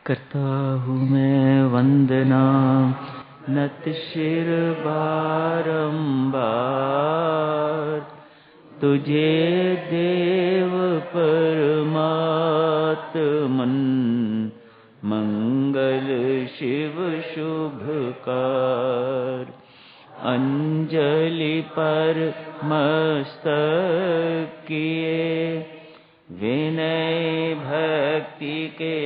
करता हूँ मैं वंदना नत शिर बारंबार, तुझे देव परमात्मन, मंगल शिव शुभकार। अंजलि पर मस्तक किए, विनय भक्ति के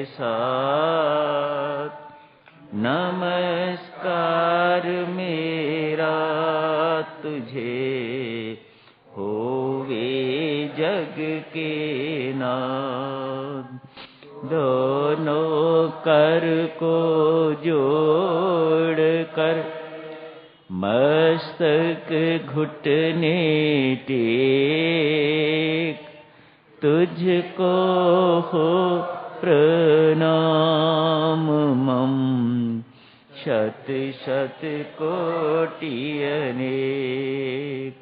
साथ, नमस्कार मेरा तुझे, होवे जग के नाथ। दोनों कर को जोड़ कर, मस्तक घुटने टेक, तुझको हो प्रणाम मम, शत शत कोटि अनेक।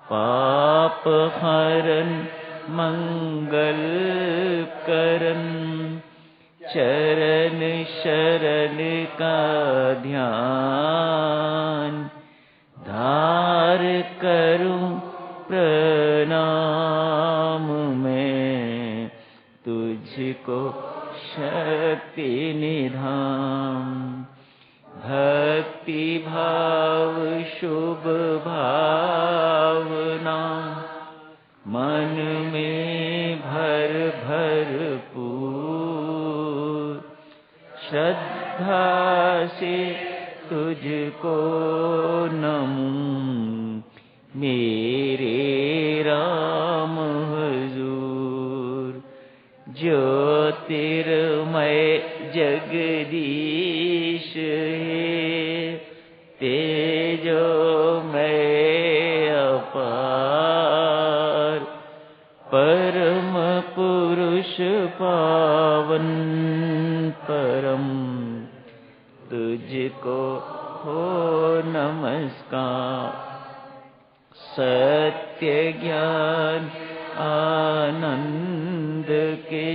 पाप हरन मंगल करन, चरण शरण का ध्यान, धार करूं प्रणाम मैं, तुझको शक्ति निधान। भक्ति भाव शुभ भावना, मन में भर भरपूर, श्रद्धा से तुझको नमूं, मेरे राम हजूर। ज्योतिर्मय जगदीश है, तेजोमय अपार, परम पुरुष पावन परम, तुझको हो नमस्कार। सत्य ज्ञान आनंद के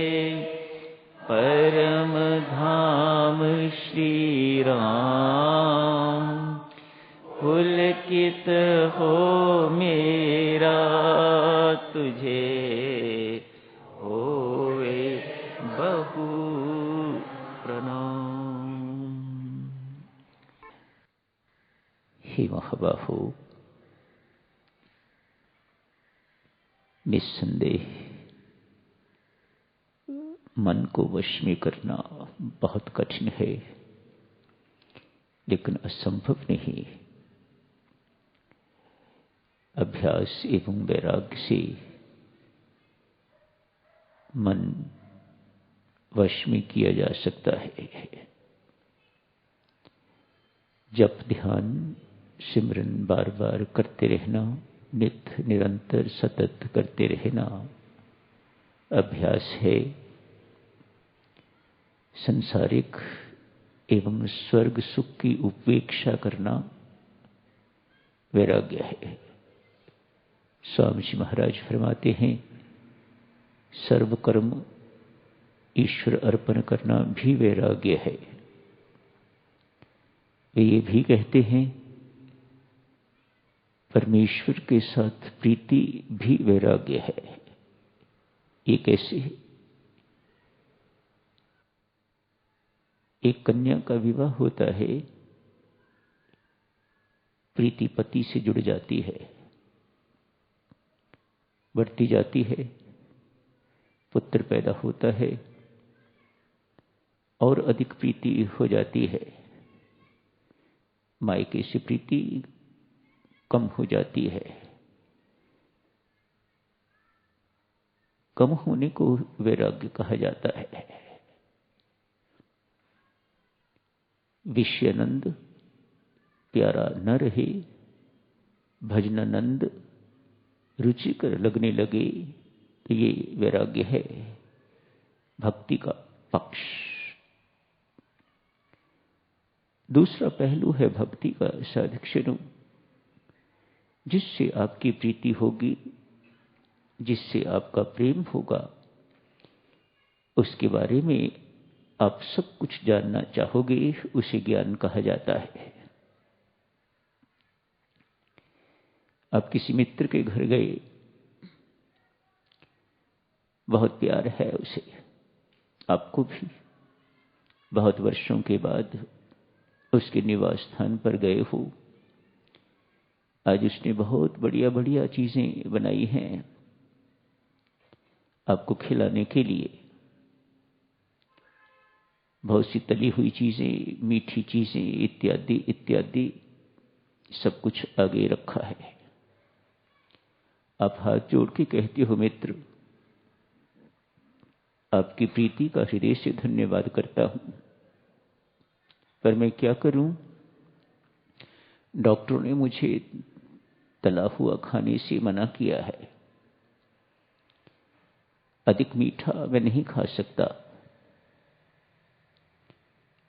परम धाम श्री राम, पुलकित हो मेरा तुझे, होवे बहु प्रणाम। हे महाबाहो, निस्संदेह मन को वश में करना बहुत कठिन है, लेकिन असंभव नहीं। अभ्यास एवं वैराग्य से मन वश में किया जा सकता है। जप ध्यान सिमरन बार बार करते रहना, नित्य निरंतर सतत करते रहना अभ्यास है। संसारिक एवं स्वर्ग सुख की उपेक्षा करना वैराग्य है। स्वामी जी महाराज फरमाते हैं, सर्व कर्म ईश्वर अर्पण करना भी वैराग्य है। वे ये भी कहते हैं, परमेश्वर के साथ प्रीति भी वैराग्य है। ये कैसे? एक कन्या का विवाह होता है, प्रीति पति से जुड़ जाती है, बढ़ती जाती है, पुत्र पैदा होता है और अधिक प्रीति हो जाती है। मायके से प्रीति कम हो जाती है। कम होने को वैराग्य कहा जाता है। विषयानंद प्यारा न रहे, भजनानंद रुचिकर लगने लगे, तो ये वैराग्य है, भक्ति का पक्ष। दूसरा पहलू है भक्ति का साधक्षणु, जिससे आपकी प्रीति होगी, जिससे आपका प्रेम होगा, उसके बारे में आप सब कुछ जानना चाहोगे, उसे ज्ञान कहा जाता है। आप किसी मित्र के घर गए, बहुत प्यार है उसे, आपको भी। बहुत वर्षों के बाद उसके निवास स्थान पर गए हो। आज उसने बहुत बढ़िया बढ़िया चीजें बनाई हैं आपको खिलाने के लिए। बहुत सी तली हुई चीजें, मीठी चीजें इत्यादि इत्यादि सब कुछ आगे रखा है। आप हाथ जोड़ के कहते हो, मित्र आपकी प्रीति का हृदय से धन्यवाद करता हूं, पर मैं क्या करूं? डॉक्टरों ने मुझे तला हुआ खाने से मना किया है। अधिक मीठा मैं नहीं खा सकता।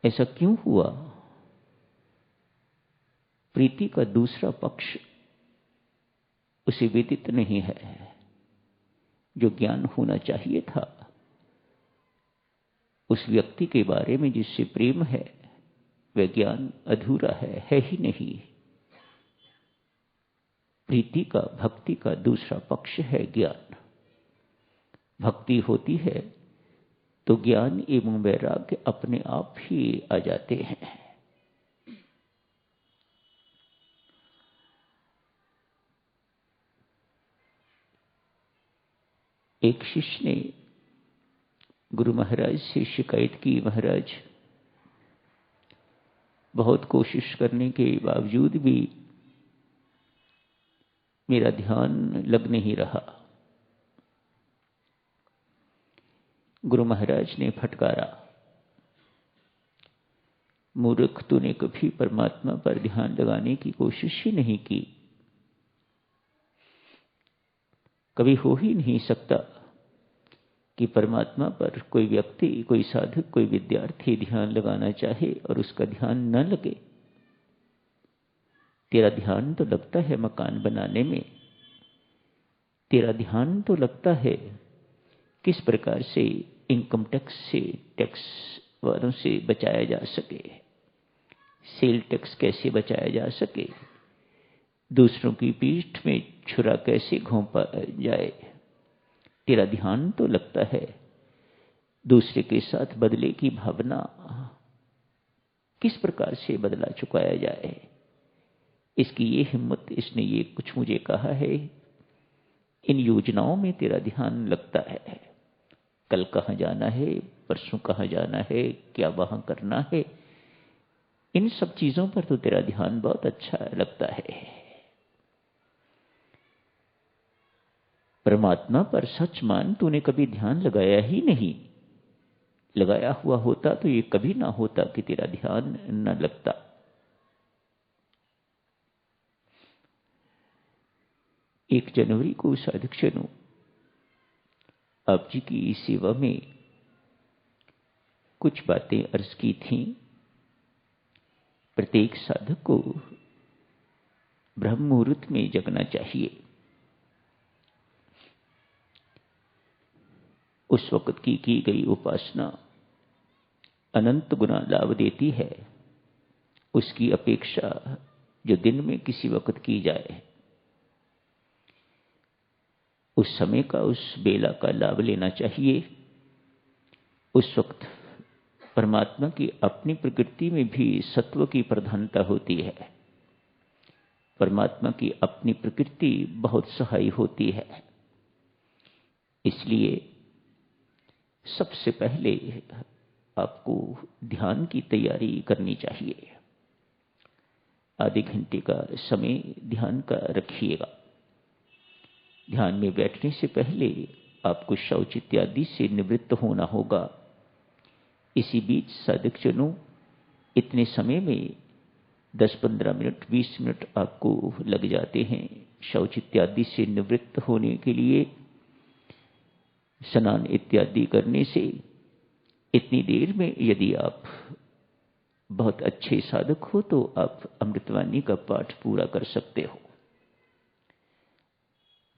ऐसा क्यों हुआ? प्रीति का दूसरा पक्ष उसे विदित नहीं है। जो ज्ञान होना चाहिए था उस व्यक्ति के बारे में जिससे प्रेम है, वह ज्ञान अधूरा है ही नहीं। प्रीति का, भक्ति का दूसरा पक्ष है ज्ञान। भक्ति होती है तो ज्ञान एवं वैराग्य अपने आप ही आ जाते हैं। एक शिष्य ने गुरु महाराज से शिकायत की, महाराज बहुत कोशिश करने के बावजूद भी मेरा ध्यान लग नहीं रहा। गुरु महाराज ने फटकारा, मूर्ख, तूने कभी परमात्मा पर ध्यान लगाने की कोशिश ही नहीं की। कभी हो ही नहीं सकता कि परमात्मा पर कोई व्यक्ति, कोई साधक, कोई विद्यार्थी ध्यान लगाना चाहे और उसका ध्यान न लगे। तेरा ध्यान तो लगता है मकान बनाने में, तेरा ध्यान तो लगता है किस प्रकार से इनकम टैक्स से, टैक्स वालों से बचाया जा सके, सेल टैक्स कैसे बचाया जा सके, दूसरों की पीठ में छुरा कैसे घोंपा जाए। तेरा ध्यान तो लगता है दूसरे के साथ बदले की भावना किस प्रकार से बदला चुकाया जाए। इसकी ये हिम्मत, इसने ये कुछ मुझे कहा है, इन योजनाओं में तेरा ध्यान लगता है। कल कहाँ जाना है, परसों कहाँ जाना है, क्या वहां करना है, इन सब चीजों पर तो तेरा ध्यान बहुत अच्छा लगता है। परमात्मा पर सच मान, तूने कभी ध्यान लगाया ही नहीं। लगाया हुआ होता तो ये कभी ना होता कि तेरा ध्यान न लगता। एक जनवरी को साधक जनों आप जी की सेवा में कुछ बातें अर्ज की थीं। प्रत्येक साधक को ब्रह्म मुहूर्त में जगना चाहिए। उस वक्त की गई उपासना अनंत गुना लाभ देती है, उसकी अपेक्षा जो दिन में किसी वक्त की जाए। उस समय का, उस बेला का लाभ लेना चाहिए। उस वक्त परमात्मा की अपनी प्रकृति में भी सत्व की प्रधानता होती है। परमात्मा की अपनी प्रकृति बहुत सहाय होती है। इसलिए सबसे पहले आपको ध्यान की तैयारी करनी चाहिए। आधे घंटे का समय ध्यान का रखिएगा। ध्यान में बैठने से पहले आपको शौच इत्यादि से निवृत्त होना होगा। इसी बीच साधक जनों इतने समय में 10-15 मिनट, 20 मिनट आपको लग जाते हैं शौच इत्यादि से निवृत्त होने के लिए। स्नान इत्यादि करने से इतनी देर में यदि आप बहुत अच्छे साधक हो तो आप अमृतवाणी का पाठ पूरा कर सकते हो।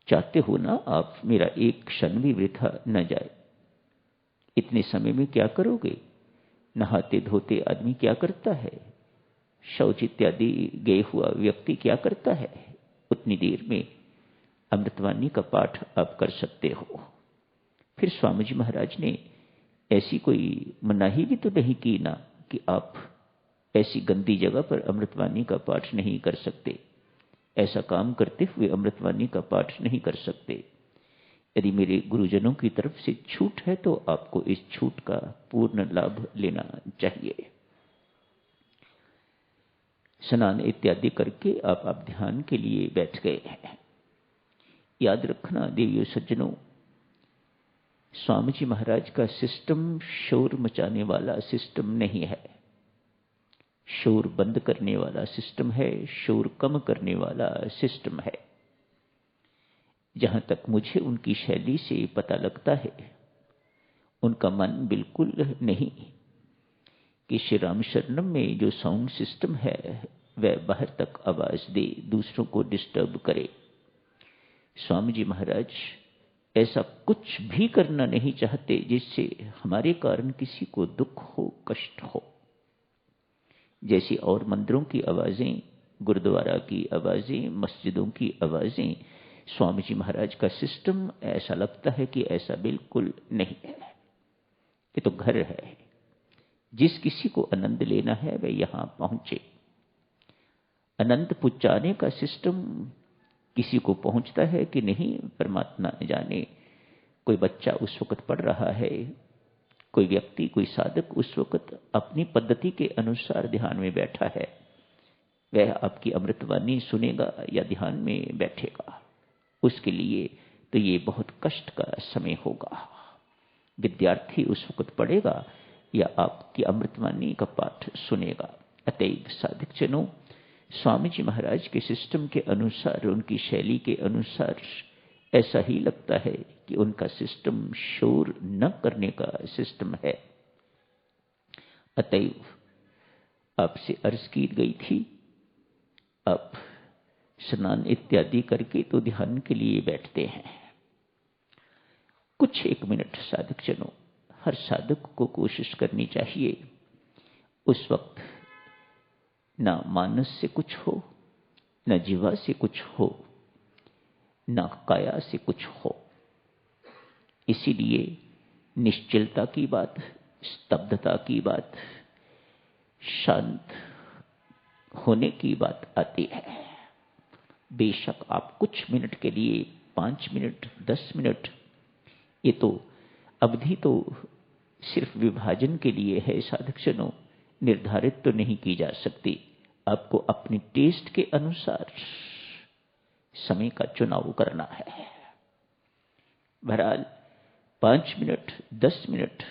चाहते हो ना आप मेरा एक क्षण भी वृथा न जाए। इतने समय में क्या करोगे? नहाते धोते आदमी क्या करता है, शौच इत्यादि गए हुआ व्यक्ति क्या करता है, उतनी देर में अमृतवाणी का पाठ आप कर सकते हो। फिर स्वामी जी महाराज ने ऐसी कोई मनाही भी तो नहीं की ना कि आप ऐसी गंदी जगह पर अमृतवाणी का पाठ नहीं कर सकते, ऐसा काम करते हुए अमृतवाणी का पाठ नहीं कर सकते। यदि मेरे गुरुजनों की तरफ से छूट है तो आपको इस छूट का पूर्ण लाभ लेना चाहिए। स्नान इत्यादि करके आप ध्यान के लिए बैठ गए हैं। याद रखना देवियों सज्जनों, स्वामी जी महाराज का सिस्टम शोर मचाने वाला सिस्टम नहीं है, शोर बंद करने वाला सिस्टम है, शोर कम करने वाला सिस्टम है। जहां तक मुझे उनकी शैली से पता लगता है, उनका मन बिल्कुल नहीं कि श्री राम शरणम में जो साउंड सिस्टम है वह बाहर तक आवाज दे, दूसरों को डिस्टर्ब करे। स्वामी जी महाराज ऐसा कुछ भी करना नहीं चाहते जिससे हमारे कारण किसी को दुख हो, कष्ट हो। जैसी और मंदिरों की आवाजें, गुरुद्वारा की आवाजें, मस्जिदों की आवाजें, स्वामी जी महाराज का सिस्टम ऐसा लगता है कि ऐसा बिल्कुल नहीं है। ये तो घर है, जिस किसी को आनंद लेना है वह यहां पहुंचे। आनंद पुचाने का सिस्टम किसी को पहुंचता है कि नहीं परमात्मा जाने। कोई बच्चा उस वक्त पढ़ रहा है, कोई व्यक्ति, कोई साधक उस वक्त अपनी पद्धति के अनुसार ध्यान में बैठा है, वह आपकी अमृतवाणी सुनेगा या ध्यान में बैठेगा, उसके लिए तो ये बहुत कष्ट का समय होगा। विद्यार्थी उस वक्त पढ़ेगा या आपकी अमृतवाणी का पाठ सुनेगा। अतएव साधक जनों, स्वामी जी महाराज के सिस्टम के अनुसार, उनकी शैली के अनुसार ऐसा ही लगता है कि उनका सिस्टम शोर न करने का सिस्टम है। अतएव आपसे अर्ज की गई थी, आप स्नान इत्यादि करके तो ध्यान के लिए बैठते हैं। कुछ 1 मिनट साधक जनों, हर साधक को कोशिश करनी चाहिए उस वक्त ना मानस से कुछ हो, ना जीवा से कुछ हो, ना काया से कुछ हो। इसीलिए निश्चलता की बात, स्तब्धता की बात, शांत होने की बात आती है। बेशक आप कुछ मिनट के लिए 5 मिनट, 10 मिनट, ये तो अवधि तो सिर्फ विभाजन के लिए है साधक जनों, निर्धारित तो नहीं की जा सकती। आपको अपनी टेस्ट के अनुसार समय का चुनाव करना है। बहरहाल 5 मिनट, 10 मिनट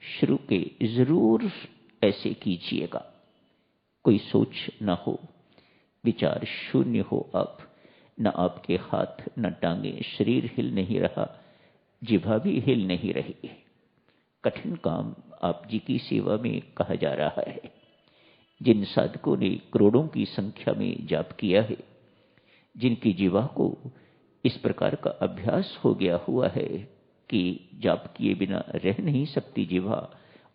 शुरू के जरूर ऐसे कीजिएगा। कोई सोच न हो, विचार शून्य हो, आप न आपके हाथ न टांगे, शरीर हिल नहीं रहा, जिह्वा भी हिल नहीं रही। कठिन काम आप जी की सेवा में कहा जा रहा है। जिन साधकों ने करोड़ों की संख्या में जाप किया है, जिनकी जिह्वा को इस प्रकार का अभ्यास हो गया हुआ है कि जाप किए बिना रह नहीं सकती जिह्वा,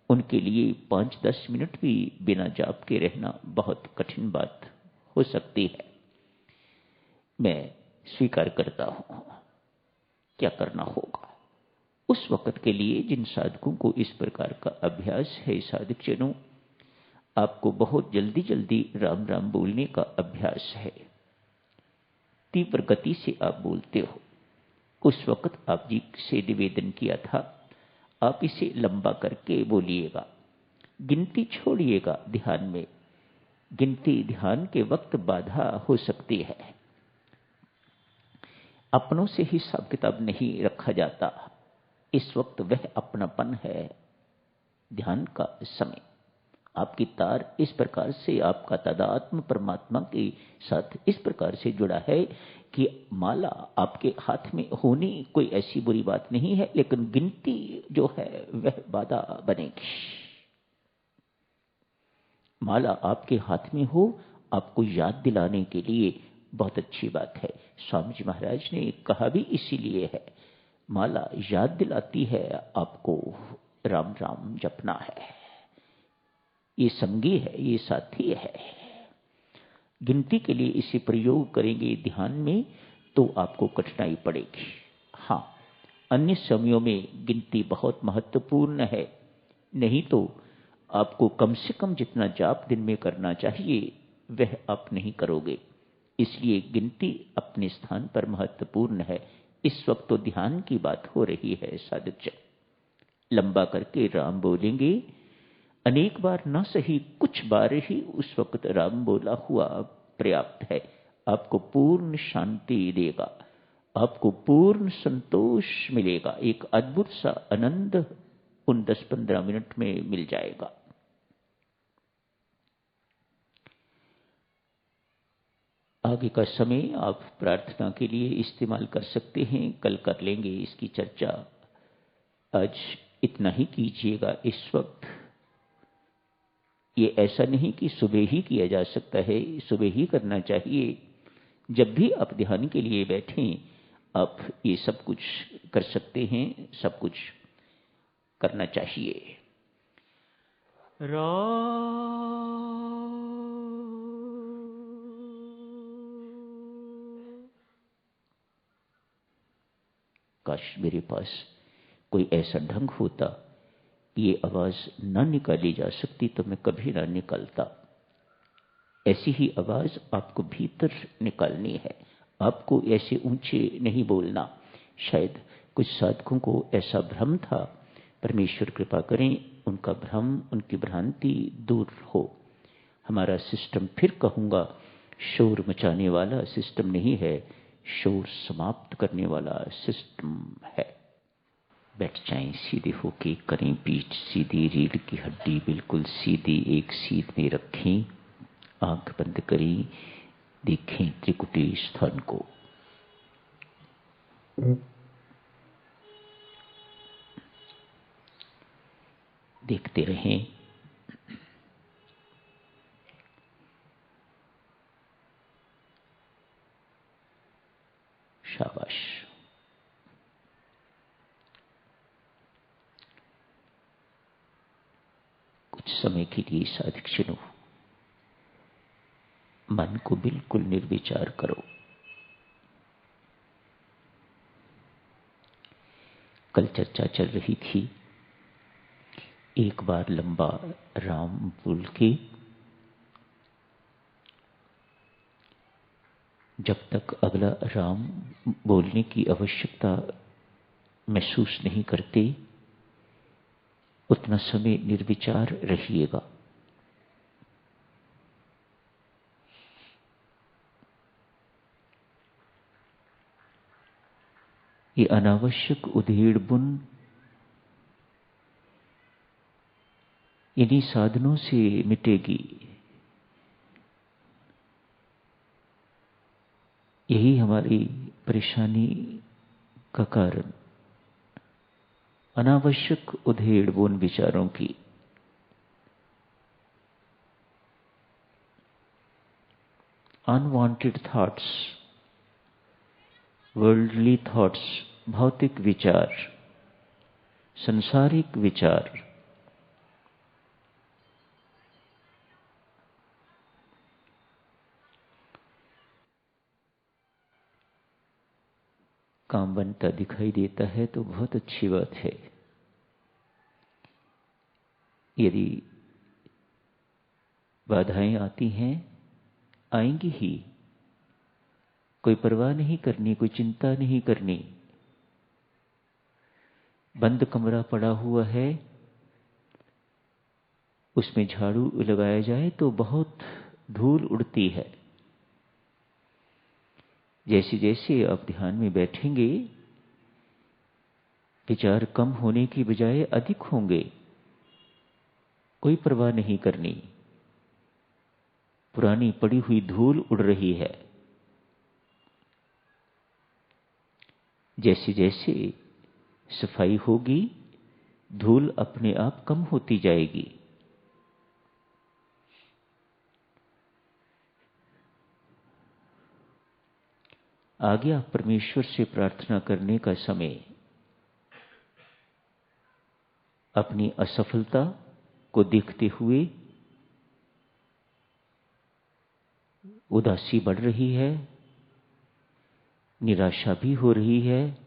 उनके लिए 5-10 मिनट भी बिना जाप के रहना बहुत कठिन बात हो सकती है। मैं स्वीकार करता हूं। क्या करना होगा उस वक्त के लिए? जिन साधकों को इस प्रकार का अभ्यास है साधक जनों, आपको बहुत जल्दी जल्दी राम राम बोलने का अभ्यास है। तीव्र गति से आप बोलते हो। उस वक्त आप जी से निवेदन किया था, आप इसे लंबा करके बोलिएगा, गिनती छोड़िएगा ध्यान में। गिनती ध्यान के वक्त बाधा हो सकती है। अपनों से हिसाब किताब नहीं रखा जाता। इस वक्त वह अपनापन है, ध्यान का समय। आपकी तार इस प्रकार से, आपका तादात्म्य परमात्मा के साथ इस प्रकार से जुड़ा है कि माला आपके हाथ में होनी कोई ऐसी बुरी बात नहीं है, लेकिन गिनती जो है वह बाधा बनेगी। माला आपके हाथ में हो, आपको याद दिलाने के लिए बहुत अच्छी बात है। स्वामी जी महाराज ने कहा भी इसीलिए है, माला याद दिलाती है आपको राम राम जपना है। ये संगी है, ये साथी है। गिनती के लिए इसे प्रयोग करेंगे ध्यान में तो आपको कठिनाई पड़ेगी। हाँ, अन्य समयों में गिनती बहुत महत्वपूर्ण है, नहीं तो आपको कम से कम जितना जाप दिन में करना चाहिए वह आप नहीं करोगे। इसलिए गिनती अपने स्थान पर महत्वपूर्ण है। इस वक्त तो ध्यान की बात हो रही है साधक जन। लंबा करके राम बोलेंगे, अनेक बार न सही कुछ बार ही उस वक्त राम बोला हुआ पर्याप्त है। आपको पूर्ण शांति देगा, आपको पूर्ण संतोष मिलेगा, एक अद्भुत सा आनंद उन 10-15 मिनट में मिल जाएगा। आगे का समय आप प्रार्थना के लिए इस्तेमाल कर सकते हैं, कल कर लेंगे इसकी चर्चा। आज इतना ही कीजिएगा इस वक्त। ये ऐसा नहीं कि सुबह ही किया जा सकता है, सुबह ही करना चाहिए। जब भी आप ध्यान के लिए बैठें आप ये सब कुछ कर सकते हैं, सब कुछ करना चाहिए। काश मेरे पास कोई ऐसा ढंग होता कि ये आवाज न निकाली जा सकती तो मैं कभी ना निकालता। ऐसी ही आवाज आपको भीतर निकालनी है, आपको ऐसे ऊंचे नहीं बोलना। शायद कुछ साधकों को ऐसा भ्रम था, परमेश्वर कृपा करें उनका भ्रम, उनकी भ्रांति दूर हो। हमारा सिस्टम, फिर कहूंगा, शोर मचाने वाला सिस्टम नहीं है, शोर समाप्त करने वाला सिस्टम है। बैठ जाएं सीधे होके, करें पीठ सीधी, रीढ़ की हड्डी बिल्कुल सीधी, एक सीध में रखें, आंख बंद करें, देखें त्रिकुटी स्थान को। देखते रहें। शाबाश। कुछ समय के लिए साधक मन को बिल्कुल निर्विचार करो। कल चर्चा चल रही थी, एक बार लंबा राम बोल के जब तक अगला राम बोलने की आवश्यकता महसूस नहीं करते उतना समय निर्विचार रहिएगा। ये अनावश्यक उधेड़ बुन इन्हीं साधनों से मिटेगी। यही हमारी परेशानी का कारण, अनावश्यक उधेड़ बुन विचारों की। अनवांटेड थॉट्स, वर्ल्डली थॉट्स, भौतिक विचार, संसारिक विचार, काम बनता दिखाई देता है तो बहुत अच्छी बात है। यदि बाधाएं आती हैं, आएंगी ही, कोई परवाह नहीं करनी, कोई चिंता नहीं करनी। बंद कमरा पड़ा हुआ है, उसमें झाड़ू लगाया जाए तो बहुत धूल उड़ती है। जैसे जैसे आप ध्यान में बैठेंगे विचार कम होने की बजाय अधिक होंगे। कोई परवाह नहीं करनी, पुरानी पड़ी हुई धूल उड़ रही है। जैसे जैसे सफाई होगी धूल अपने आप कम होती जाएगी। आगे आप परमेश्वर से प्रार्थना करने का समय अपनी असफलता को देखते हुए उदासी बढ़ रही है, निराशा भी हो रही है।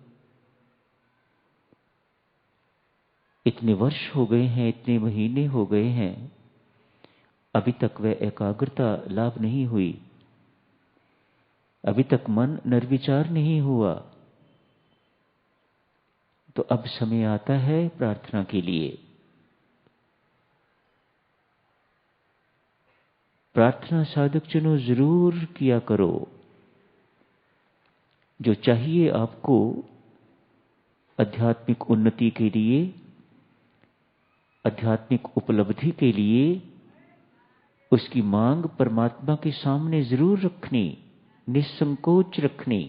इतने वर्ष हो गए हैं, इतने महीने हो गए हैं, अभी तक वह एकाग्रता लाभ नहीं हुई, अभी तक मन निर्विचार नहीं हुआ। तो अब समय आता है प्रार्थना के लिए। प्रार्थना साधक जनों जरूर किया करो। जो चाहिए आपको आध्यात्मिक उन्नति के लिए, आध्यात्मिक उपलब्धि के लिए, उसकी मांग परमात्मा के सामने जरूर रखनी, निसंकोच रखनी।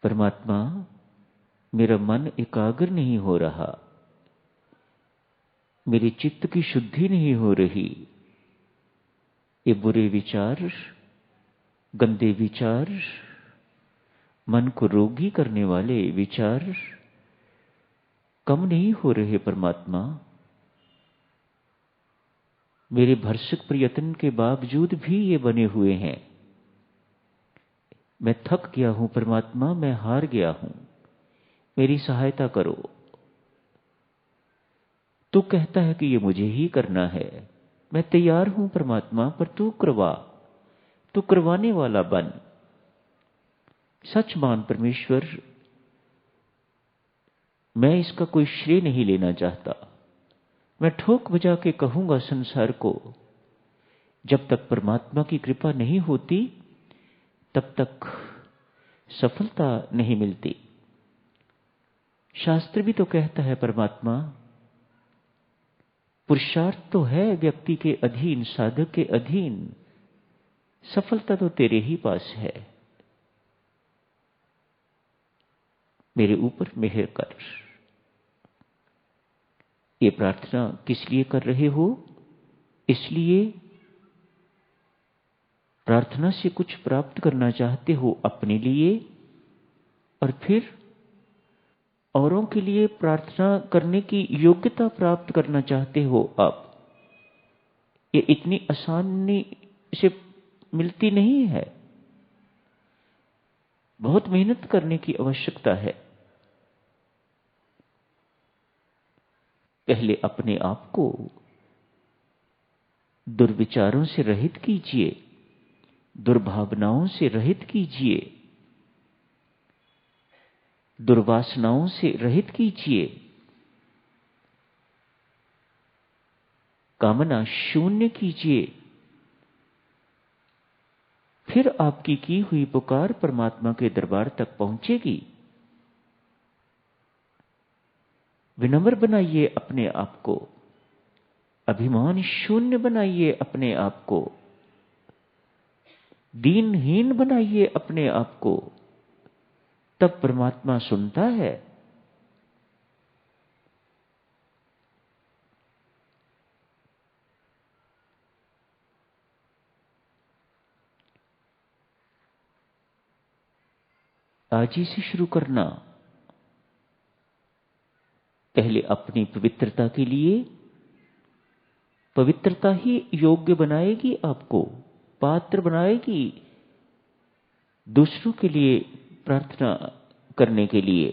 परमात्मा, मेरा मन एकाग्र नहीं हो रहा, मेरे चित्त की शुद्धि नहीं हो रही, ये बुरे विचार, गंदे विचार, मन को रोगी करने वाले विचार कम नहीं हो रहे। परमात्मा, मेरे भरसक प्रयत्न के बावजूद भी ये बने हुए हैं। मैं थक गया हूं परमात्मा, मैं हार गया हूं, मेरी सहायता करो। तू कहता है कि ये मुझे ही करना है, मैं तैयार हूं परमात्मा, पर तू करवा, तू करवाने वाला बन। सच मान परमेश्वर, मैं इसका कोई श्रेय नहीं लेना चाहता। मैं ठोक बजा के कहूंगा संसार को, जब तक परमात्मा की कृपा नहीं होती तब तक सफलता नहीं मिलती। शास्त्र भी तो कहता है परमात्मा, पुरुषार्थ तो है व्यक्ति के अधीन, साधक के अधीन, सफलता तो तेरे ही पास है। मेरे ऊपर मेहर कर। ये प्रार्थना किस लिए कर रहे हो? इसलिए प्रार्थना से कुछ प्राप्त करना चाहते हो अपने लिए, और फिर औरों के लिए प्रार्थना करने की योग्यता प्राप्त करना चाहते हो आप। ये इतनी आसानी से मिलती नहीं है, बहुत मेहनत करने की आवश्यकता है। पहले अपने आप को दुर्विचारों से रहित कीजिए, दुर्भावनाओं से रहित कीजिए, दुर्वासनाओं से रहित कीजिए, कामना शून्य कीजिए। फिर आपकी की हुई पुकार परमात्मा के दरबार तक पहुंचेगी। विनम्र बनाइए अपने आप को, अभिमान शून्य बनाइए अपने आप को, दीनहीन बनाइए अपने आप को, तब परमात्मा सुनता है। आज ही से शुरू करना। पहले अपनी पवित्रता के लिए, पवित्रता ही योग्य बनाएगी आपको, पात्र बनाएगी दूसरों के लिए प्रार्थना करने के लिए।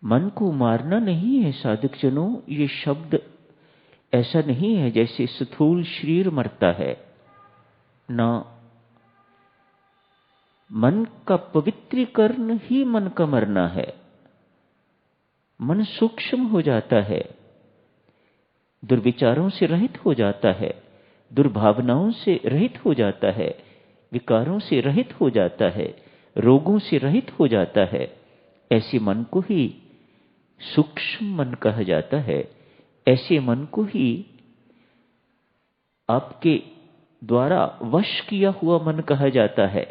मन को मारना नहीं है साधक जनों, ये शब्द ऐसा नहीं है जैसे स्थूल शरीर मरता है ना। मन का पवित्रीकरण ही मन का मरना है। मन सूक्ष्म हो जाता है, दुर्विचारों से रहित हो जाता है, दुर्भावनाओं से रहित हो जाता है, विकारों से रहित हो जाता है, रोगों से रहित हो जाता है। ऐसे मन को ही सूक्ष्म मन कहा जाता है। ऐसे मन को ही आपके द्वारा वश किया हुआ मन कहा जाता है।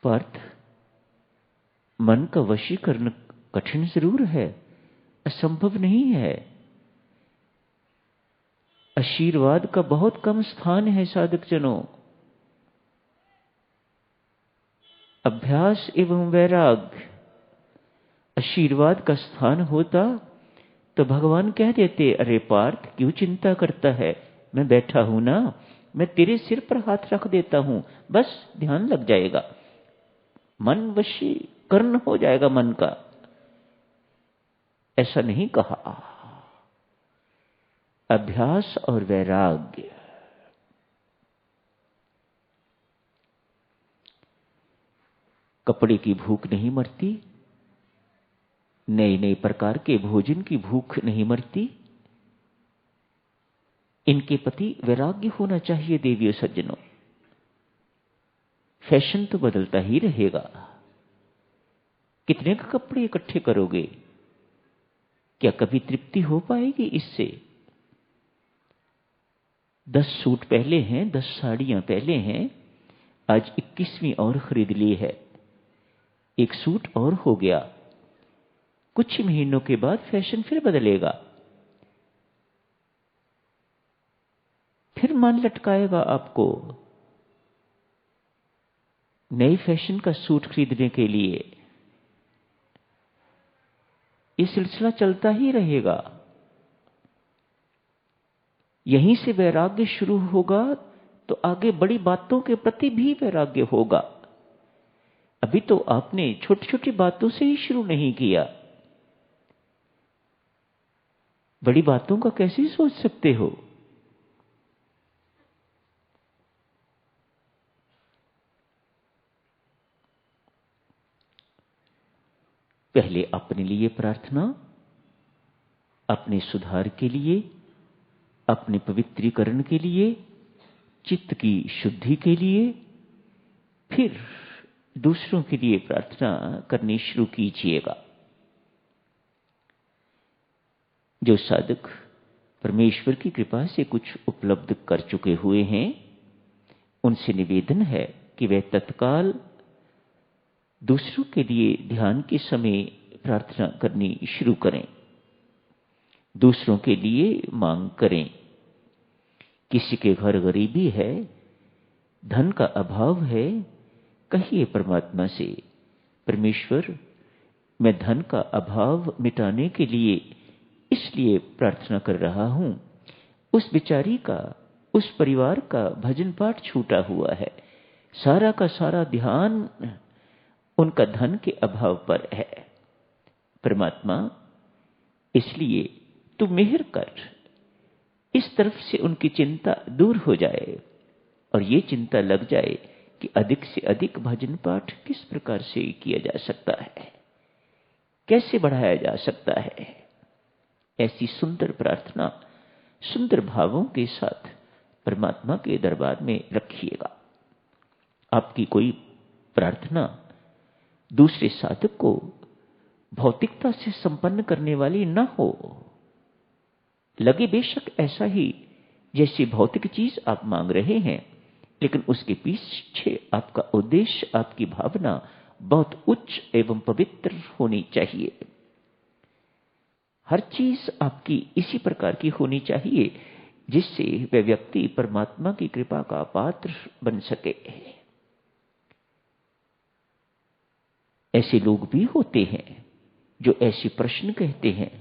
पार्थ, मन का वशीकरण कठिन जरूर है, असंभव नहीं है। आशीर्वाद का बहुत कम स्थान है साधक जनों। अभ्यास एवं वैराग्य आशीर्वाद का स्थान होता तो भगवान कह देते, अरे पार्थ क्यों चिंता करता है, मैं बैठा हूं ना, मैं तेरे सिर पर हाथ रख देता हूं, बस ध्यान लग जाएगा, मन वशीकरण हो जाएगा मन का। ऐसा नहीं कहा। अभ्यास और वैराग्य, कपड़े की भूख नहीं मरती, नए नए प्रकार के भोजन की भूख नहीं मरती। इनके प्रति वैराग्य होना चाहिए देवियों सज्जनों। फैशन तो बदलता ही रहेगा, कितने का कपड़े इकट्ठे करोगे, क्या कभी तृप्ति हो पाएगी इससे? 10 सूट पहले हैं, 10 साड़ियां पहले हैं, आज 21वीं और खरीद ली है, एक सूट और हो गया। कुछ ही महीनों के बाद फैशन फिर बदलेगा, फिर मन लटकाएगा आपको नए फैशन का सूट खरीदने के लिए। ये सिलसिला चलता ही रहेगा। यहीं से वैराग्य शुरू होगा तो आगे बड़ी बातों के प्रति भी वैराग्य होगा। अभी तो आपने छोटी छोटी बातों से ही शुरू नहीं किया, बड़ी बातों का कैसे सोच सकते हो? पहले अपने लिए प्रार्थना, अपने सुधार के लिए, अपने पवित्रीकरण के लिए, चित्त की शुद्धि के लिए, फिर दूसरों के लिए प्रार्थना करनी शुरू कीजिएगा। जो साधक परमेश्वर की कृपा से कुछ उपलब्ध कर चुके हुए हैं, उनसे निवेदन है कि वे तत्काल दूसरों के लिए ध्यान के समय प्रार्थना करनी शुरू करें, दूसरों के लिए मांग करें। किसी के घर गरीबी है, धन का अभाव है, कहिए परमात्मा से, परमेश्वर मैं धन का अभाव मिटाने के लिए इसलिए प्रार्थना कर रहा हूं, उस बिचारी का, उस परिवार का भजन पाठ छूटा हुआ है, सारा का सारा ध्यान उनका धन के अभाव पर है। परमात्मा इसलिए तू मेहर कर, इस तरफ से उनकी चिंता दूर हो जाए और ये चिंता लग जाए कि अधिक से अधिक भजन पाठ किस प्रकार से किया जा सकता है, कैसे बढ़ाया जा सकता है। ऐसी सुंदर प्रार्थना सुंदर भावों के साथ परमात्मा के दरबार में रखिएगा। आपकी कोई प्रार्थना दूसरे साधक को भौतिकता से संपन्न करने वाली न हो। लगे बेशक ऐसा ही जैसी भौतिक चीज आप मांग रहे हैं, लेकिन उसके पीछे आपका उद्देश्य, आपकी भावना बहुत उच्च एवं पवित्र होनी चाहिए। हर चीज आपकी इसी प्रकार की होनी चाहिए जिससे वह व्यक्ति परमात्मा की कृपा का पात्र बन सके। ऐसे लोग भी होते हैं जो ऐसे प्रश्न कहते हैं,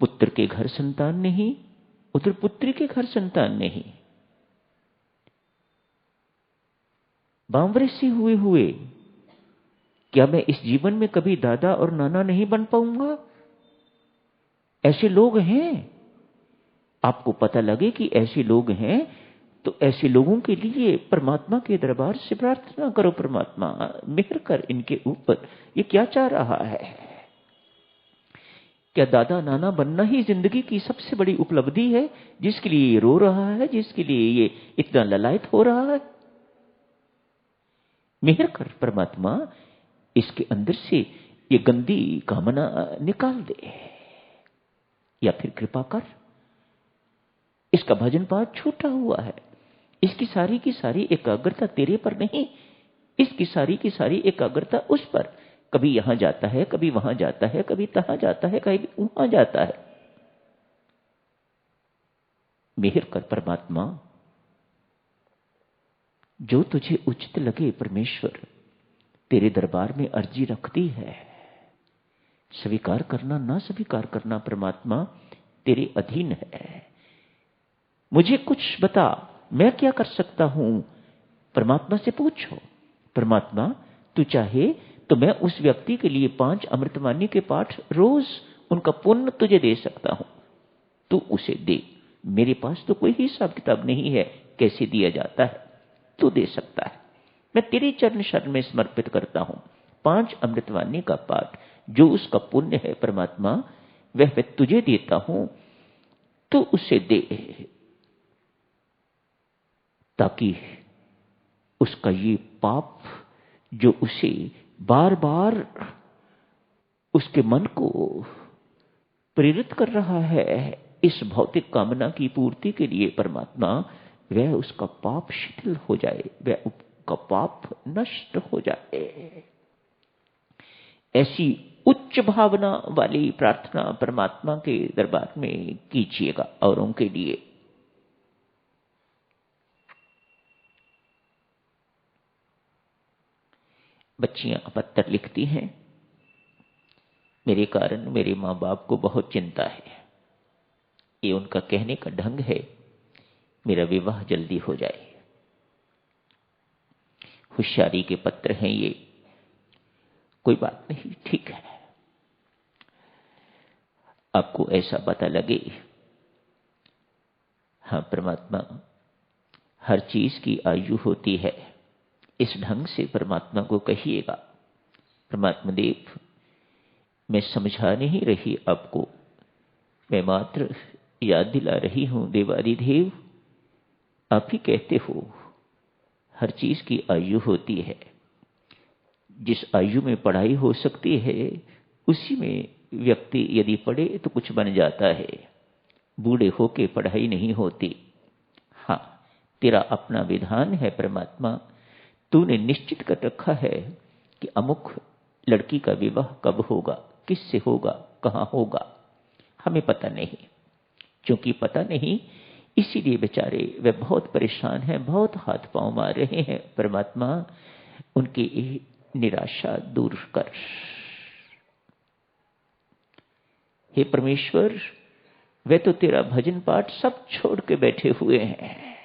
पुत्र के घर संतान नहीं, उधर पुत्री के घर संतान नहीं, बावरे से हुए क्या मैं इस जीवन में कभी दादा और नाना नहीं बन पाऊंगा? ऐसे लोग हैं। आपको पता लगे कि ऐसे लोग हैं तो ऐसे लोगों के लिए परमात्मा के दरबार से प्रार्थना करो, परमात्मा मेहर कर इनके ऊपर, ये क्या चाह रहा है? क्या दादा नाना बनना ही जिंदगी की सबसे बड़ी उपलब्धि है जिसके लिए ये रो रहा है, जिसके लिए ये इतना ललायत हो रहा है? मेहर कर परमात्मा, इसके अंदर से ये गंदी कामना निकाल दे, या फिर कृपा कर, इसका भजन पाठ छूटा हुआ है, इसकी सारी की सारी एकाग्रता तेरे पर नहीं, इसकी सारी की सारी एकाग्रता उस पर, कभी यहां जाता है, कभी वहां जाता है, कभी तहां जाता है, कभी वहां जाता है। मेहर कर परमात्मा, जो तुझे उचित लगे परमेश्वर तेरे दरबार में अर्जी रखती है। स्वीकार करना ना स्वीकार करना परमात्मा तेरे अधीन है। मुझे कुछ बता, मैं क्या कर सकता हूं? परमात्मा से पूछो, परमात्मा तू चाहे तो मैं उस व्यक्ति के लिए 5 अमृतवाणी के पाठ रोज उनका पुण्य तुझे दे सकता हूं, तू उसे दे। मेरे पास तो कोई हिसाब किताब नहीं है कैसे दिया जाता है, तू दे सकता है। मैं तेरे चरण शरण में समर्पित करता हूं। 5 अमृतवाणी का पाठ जो उसका पुण्य है परमात्मा, वह मैं तुझे देता हूं, तो उसे दे, ताकि उसका ये पाप जो उसे बार बार उसके मन को प्रेरित कर रहा है इस भौतिक कामना की पूर्ति के लिए परमात्मा, वह उसका पाप शिथिल हो जाए, वह उसका पाप नष्ट हो जाए। ऐसी उच्च भावना वाली प्रार्थना परमात्मा के दरबार में कीजिएगा औरों के लिए। बच्चियां पत्र लिखती हैं, मेरे कारण मेरे मां बाप को बहुत चिंता है। ये उनका कहने का ढंग है, मेरा विवाह जल्दी हो जाए। होशियारी के पत्र हैं ये, कोई बात नहीं, ठीक है। आपको ऐसा पता लगे, हाँ परमात्मा हर चीज की आयु होती है, इस ढंग से परमात्मा को कहिएगा, परमात्मा देव मैं समझा नहीं रही आपको, मैं मात्र याद दिला रही हूं। देवादिदेव आप ही कहते हो हर चीज की आयु होती है। जिस आयु में पढ़ाई हो सकती है उसी में व्यक्ति यदि पढ़े तो कुछ बन जाता है, बूढ़े होके पढ़ाई नहीं होती। हाँ तेरा अपना विधान है परमात्मा, तूने निश्चित कर रखा है कि अमुक लड़की का विवाह कब होगा, किससे होगा, कहां होगा, हमें पता नहीं। क्योंकि पता नहीं इसीलिए बेचारे वे बहुत परेशान हैं, बहुत हाथ पांव मार रहे हैं। परमात्मा उनकी निराशा दूर कर। हे परमेश्वर वे तो तेरा भजन पाठ सब छोड़ के बैठे हुए हैं,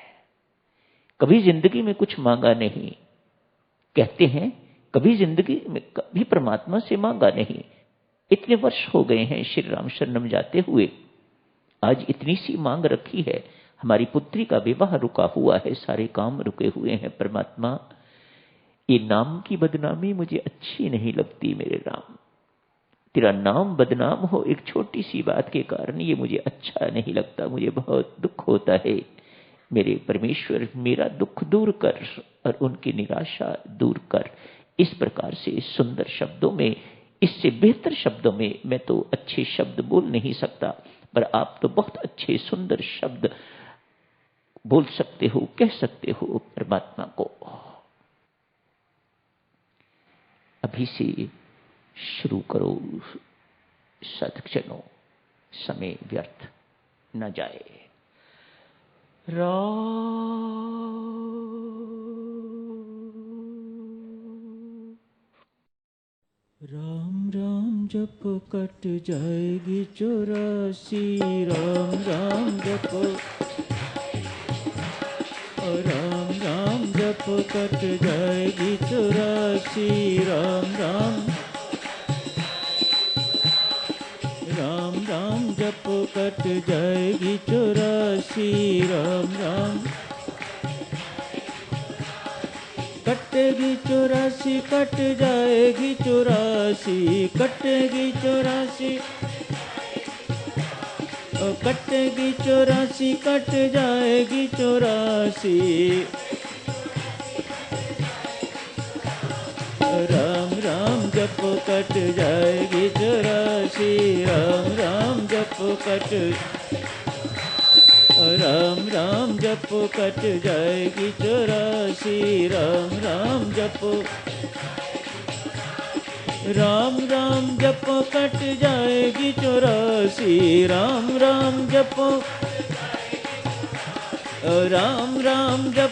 कभी जिंदगी में कुछ मांगा नहीं। कहते हैं कभी जिंदगी में कभी परमात्मा से मांगा नहीं। इतने वर्ष हो गए हैं श्री राम शरणम जाते हुए, आज इतनी सी मांग रखी है। हमारी पुत्री का विवाह रुका हुआ है, सारे काम रुके हुए हैं। परमात्मा ये नाम की बदनामी मुझे अच्छी नहीं लगती मेरे राम, तेरा नाम बदनाम हो एक छोटी सी बात के कारण, ये मुझे अच्छा नहीं लगता, मुझे बहुत दुख होता है। मेरे परमेश्वर मेरा दुख दूर कर और उनकी निराशा दूर कर। इस प्रकार से सुंदर शब्दों में, इससे बेहतर शब्दों में मैं तो अच्छे शब्द बोल नहीं सकता, पर आप तो बहुत अच्छे सुंदर शब्द बोल सकते हो, कह सकते हो परमात्मा को। अभी से शुरू करो सत्क्षणों, समय व्यर्थ न जाए। राम राम जप कट जाएगी 84, राम राम जप, राम राम जप कट जाएगी 84, राम राम, राम राम जप कट जाएगी 84, राम राम, कटेगी 84 कट जाएगी 84, कटेगी 84, कटेगी 84 कट जाएगी 84, राम राम जप कट जाएगी 84, राम राम जप कट, राम राम जप कट जाएगी 84, राम राम जप, राम राम जप कट जाएगी 84, राम राम जप, राम राम जप